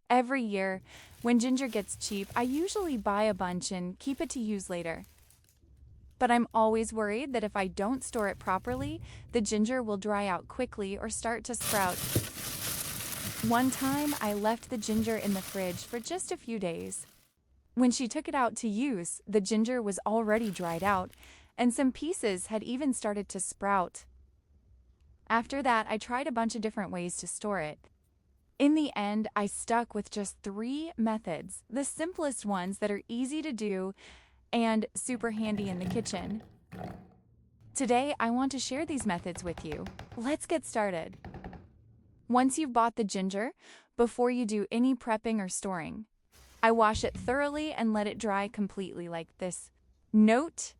Every year, when ginger gets cheap, I usually buy a bunch and keep it to use later. But I'm always worried that if I don't store it properly, the ginger will dry out quickly or start to sprout. One time, I left the ginger in the fridge for just a few days. When she took it out to use, the ginger was already dried out, and some pieces had even started to sprout. After that, I tried a bunch of different ways to store it. In the end, I stuck with just 3 methods, the simplest ones that are easy to do and super handy in the kitchen. Today, I want to share these methods with you. Let's get started. Once you've bought the ginger, before you do any prepping or storing, I wash it thoroughly and let it dry completely like this. Note: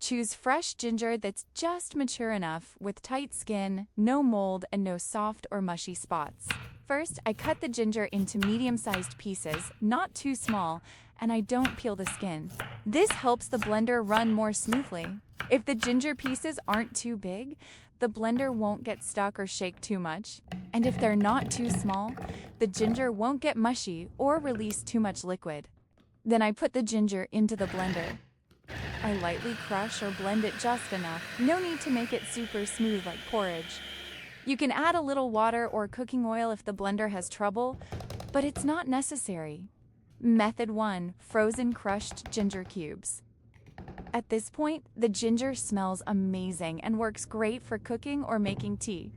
choose fresh ginger that's just mature enough, with tight skin, no mold, and no soft or mushy spots. First, I cut the ginger into medium-sized pieces, not too small, and I don't peel the skin. This helps the blender run more smoothly. If the ginger pieces aren't too big, the blender won't get stuck or shake too much. And if they're not too small, the ginger won't get mushy or release too much liquid. Then I put the ginger into the blender. I lightly crush or blend it just enough. No need to make it super smooth like porridge. You can add a little water or cooking oil if the blender has trouble, but it's not necessary. Method 1: frozen crushed ginger cubes. At this point, the ginger smells amazing and works great for cooking or making tea.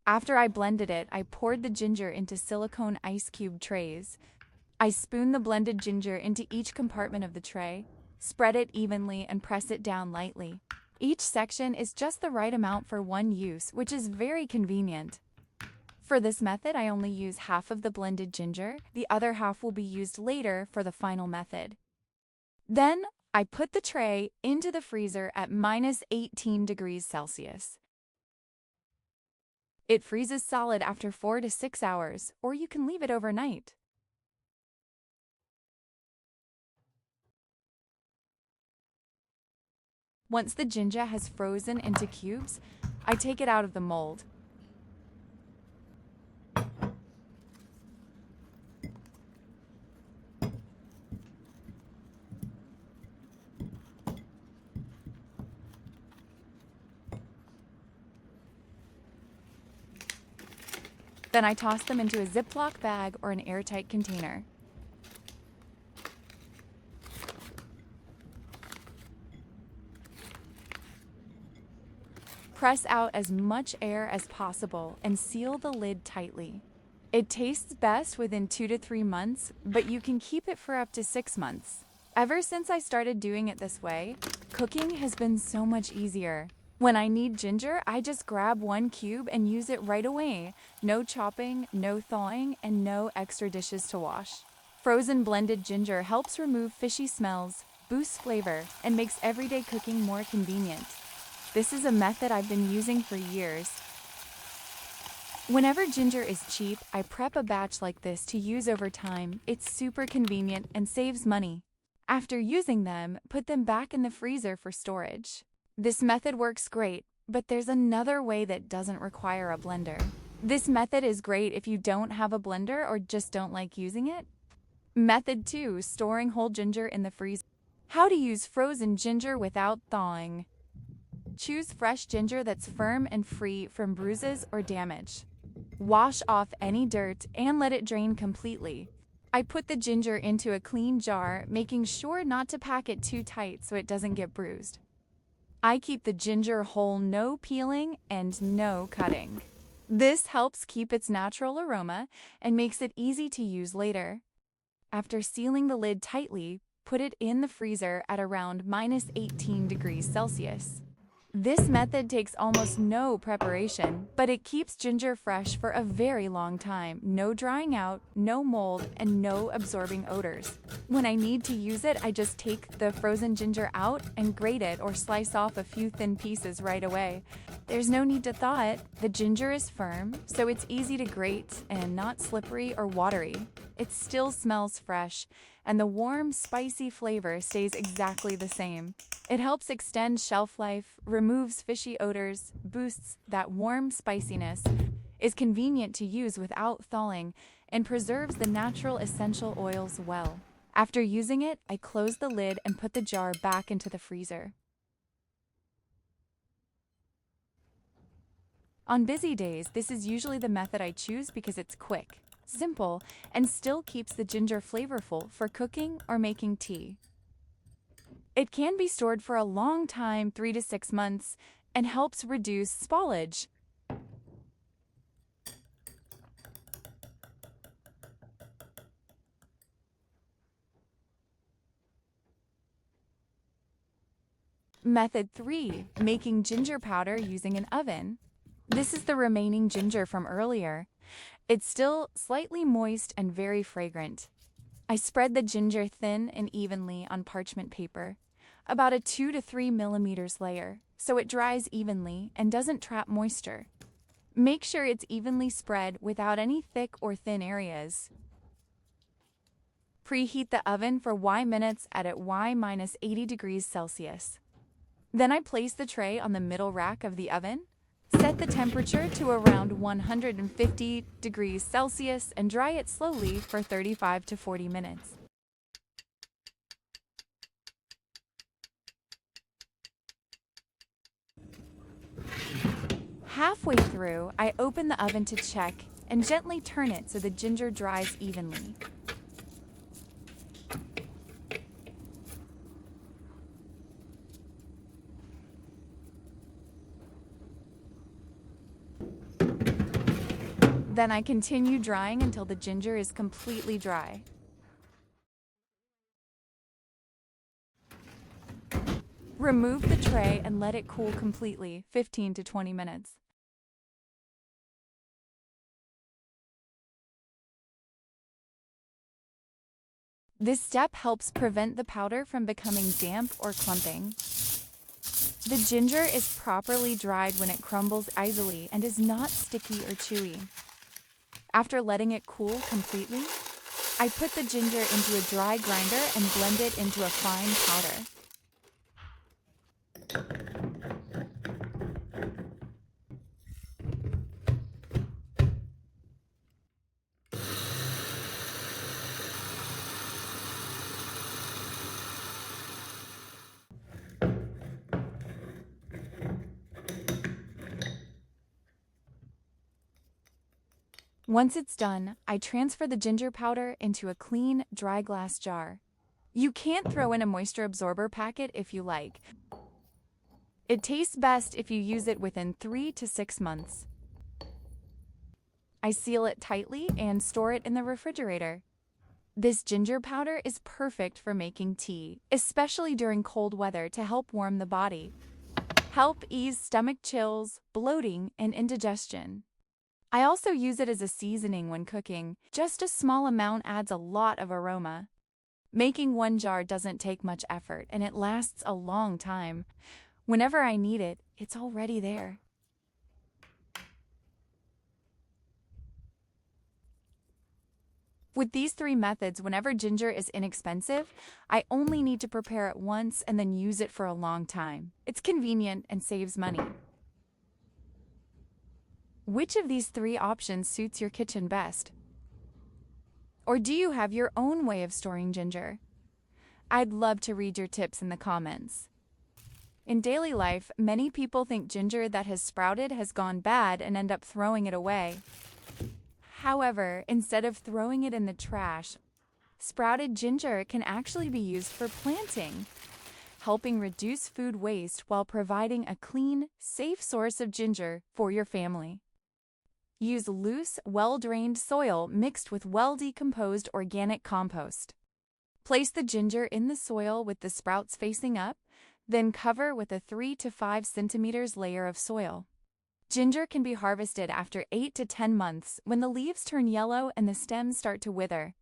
After I blended it, I poured the ginger into silicone ice cube trays. I spoon the blended ginger into each compartment of the tray, spread it evenly, and press it down lightly. Each section is just the right amount for one use, which is very convenient. For this method, I only use half of the blended ginger. The other half will be used later for the final method. Then, I put the tray into the freezer at -18 degrees Celsius. It freezes solid after 4 to 6 hours, or you can leave it overnight. Once the ginger has frozen into cubes, I take it out of the mold. Then I toss them into a Ziploc bag or an airtight container. Press out as much air as possible and seal the lid tightly. It tastes best within 2 to 3 months, but you can keep it for up to 6 months. Ever since I started doing it this way, cooking has been so much easier. When I need ginger, I just grab 1 cube and use it right away. No chopping, no thawing, and no extra dishes to wash. Frozen blended ginger helps remove fishy smells, boosts flavor, and makes everyday cooking more convenient. This is a method I've been using for years. Whenever ginger is cheap, I prep a batch like this to use over time. It's super convenient and saves money. After using them, put them back in the freezer for storage. This method works great, but there's another way that doesn't require a blender. This method is great if you don't have a blender or just don't like using it. Method 2: storing whole ginger in the freezer. How to use frozen ginger without thawing. Choose fresh ginger that's firm and free from bruises or damage. Wash off any dirt and let it drain completely. I put the ginger into a clean jar, making sure not to pack it too tight so it doesn't get bruised. I keep the ginger whole, no peeling and no cutting. This helps keep its natural aroma and makes it easy to use later. After sealing the lid tightly, put it in the freezer at around -18 degrees Celsius. This method takes almost no preparation, but it keeps ginger fresh for a very long time. No drying out, no mold, and no absorbing odors. When I need to use it, I just take the frozen ginger out and grate it or slice off a few thin pieces right away. There's no need to thaw it. The ginger is firm, so it's easy to grate and not slippery or watery. It still smells fresh, and the warm, spicy flavor stays exactly the same. It helps extend shelf life, removes fishy odors, boosts that warm spiciness, is convenient to use without thawing, and preserves the natural essential oils well. After using it, I close the lid and put the jar back into the freezer. On busy days, this is usually the method I choose because it's quick, simple, and still keeps the ginger flavorful for cooking or making tea. It can be stored for a long time, 3 to 6 months, and helps reduce spoilage. Method 3. Making ginger powder using an oven. This is the remaining ginger from earlier. It's still slightly moist and very fragrant. I spread the ginger thin and evenly on parchment paper, about a 2 to 3 millimeters layer, so it dries evenly and doesn't trap moisture. Make sure it's evenly spread without any thick or thin areas. Preheat the oven for Y minutes at Y-80 degrees Celsius. Then I place the tray on the middle rack of the oven. Set the temperature to around 150 degrees Celsius and dry it slowly for 35 to 40 minutes. Halfway through, I open the oven to check and gently turn it so the ginger dries evenly. Then I continue drying until the ginger is completely dry. Remove the tray and let it cool completely, 15 to 20 minutes. This step helps prevent the powder from becoming damp or clumping. The ginger is properly dried when it crumbles easily and is not sticky or chewy. After letting it cool completely, I put the ginger into a dry grinder and blend it into a fine powder. Once it's done, I transfer the ginger powder into a clean, dry glass jar. You can't throw in a moisture absorber packet if you like. It tastes best if you use it within 3 to 6 months. I seal it tightly and store it in the refrigerator. This ginger powder is perfect for making tea, especially during cold weather to help warm the body. Help ease stomach chills, bloating, and indigestion. I also use it as a seasoning when cooking. Just a small amount adds a lot of aroma. Making one jar doesn't take much effort, and it lasts a long time. Whenever I need it, it's already there. With these 3 methods, whenever ginger is inexpensive, I only need to prepare it once and then use it for a long time. It's convenient and saves money. Which of these 3 options suits your kitchen best? Or do you have your own way of storing ginger? I'd love to read your tips in the comments. In daily life, many people think ginger that has sprouted has gone bad and end up throwing it away. However, instead of throwing it in the trash, sprouted ginger can actually be used for planting, helping reduce food waste while providing a clean, safe source of ginger for your family. Use loose, well-drained soil mixed with well-decomposed organic compost. Place the ginger in the soil with the sprouts facing up, then cover with a 3 to 5 centimeters layer of soil. Ginger can be harvested after 8 to 10 months when the leaves turn yellow and the stems start to wither.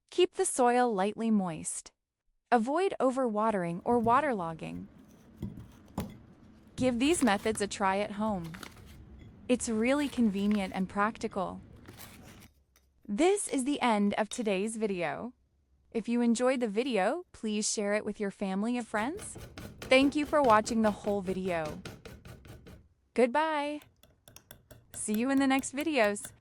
Keep the soil lightly moist. Avoid overwatering or waterlogging. Give these methods a try at home. It's really convenient and practical. This is the end of today's video. If you enjoyed the video, please share it with your family and friends. Thank you for watching the whole video. Goodbye. See you in the next videos.